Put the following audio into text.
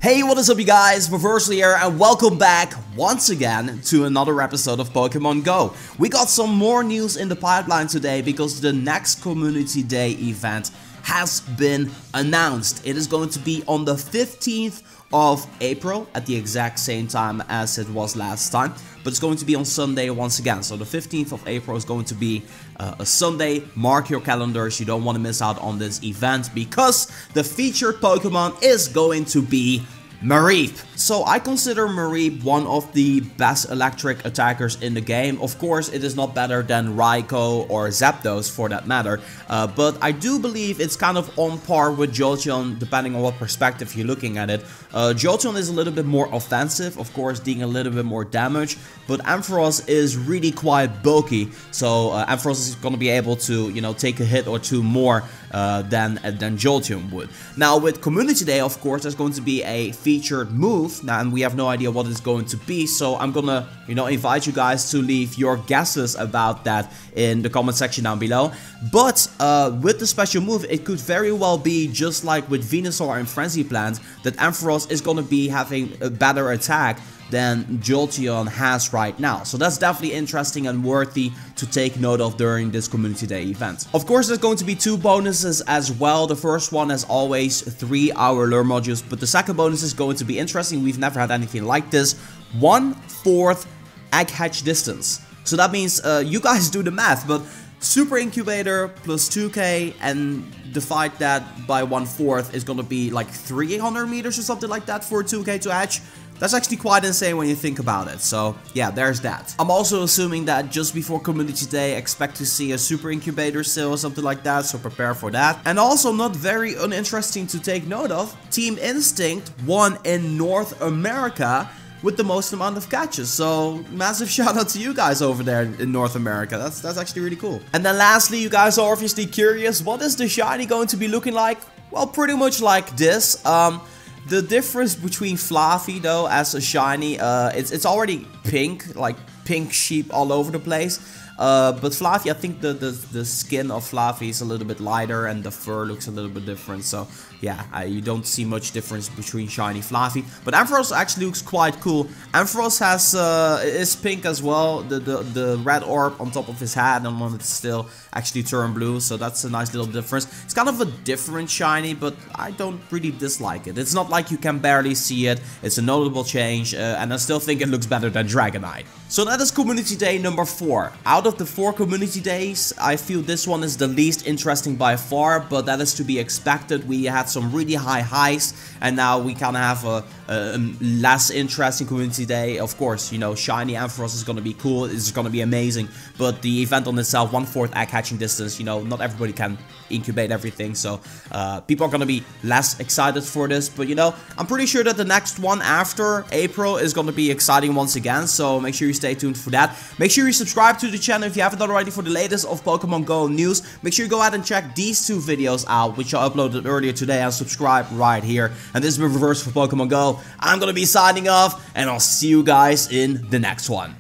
Hey, what is up you guys, Reversal here, and welcome back once again to another episode of Pokemon Go. We got some more news in the pipeline today because the next Community Day event has been announced. It is going to be on the 15th of April at the exact same time as it was last time, but it's going to be on Sunday once again. So the 15th of April is going to be a Sunday. Mark your calendars, you don't want to miss out on this event because the featured Pokemon is going to be Mareep. So I consider Mareep one of the best electric attackers in the game. Of course, it is not better than Raikou or Zapdos for that matter, but I do believe it's kind of on par with Jolteon depending on what perspective you're looking at it. Jolteon is a little bit more offensive, of course, dealing a little bit more damage, but Ampharos is really quite bulky, so Ampharos is going to be able to, you know, take a hit or two more than Jolteon would. Now with Community Day, of course, there's going to be a featured move now, and we have no idea what it's going to be, so I'm gonna, you know, invite you guys to leave your guesses about that in the comment section down below. But with the special move, it could very well be just like with Venusaur and Frenzy Plant, that Ampharos is gonna be having a better attack than Jolteon has right now. So that's definitely interesting and worthy to take note of during this Community Day event. Of course, there's going to be two bonuses as well. The first one, as always, 3-hour lure modules, but the second bonus is going to be interesting. We've never had anything like this. 1/4 egg hatch distance. So that means you guys do the math, but Super Incubator plus 2k and divide that by 1/4 is going to be like 300 meters or something like that for 2k to hatch. That's actually quite insane when you think about it, so yeah, there's that. I'm also assuming that just before Community Day, expect to see a Super Incubator sale or something like that, so prepare for that. And also, not very uninteresting to take note of, Team Instinct won in North America with the most amount of catches, so massive shout out to you guys over there in North America. That's actually really cool. And then lastly, you guys are obviously curious, what is the shiny going to be looking like? Well, pretty much like this. The difference between Flaaffy though as a shiny, it's already pink, like pink sheep all over the place. But Flaaffy, I think the skin of Flaaffy is a little bit lighter and the fur looks a little bit different. So yeah, you don't see much difference between shiny Flaaffy. But Amphraros actually looks quite cool. Ampharos has is pink as well. The red orb on top of his head and on it's still actually turned blue. So that's a nice little difference. It's kind of a different shiny, but I don't really dislike it. It's not like you can barely see it. It's a notable change, and I still think it looks better than Dragonite. So that is Community Day number 4. Out of the 4 Community Days, I feel this one is the least interesting by far, but that is to be expected. We had some really high highs, and now we kind of have a less interesting Community Day. Of course, you know, shiny Ampharos is going to be cool, it's going to be amazing, but the event on itself, 1/4 egg hatching distance, you know, not everybody can incubate everything, so people are going to be less excited for this, but you know, I'm pretty sure that the next one after April is going to be exciting once again, so make sure you stay tuned for that. Make sure you subscribe to the channel if you haven't already for the latest of Pokemon Go news. Make sure you go ahead and check these 2 videos out, which I uploaded earlier today, and subscribe right here. And this is Reverse for Pokemon Go. I'm gonna be signing off, and I'll see you guys in the next one.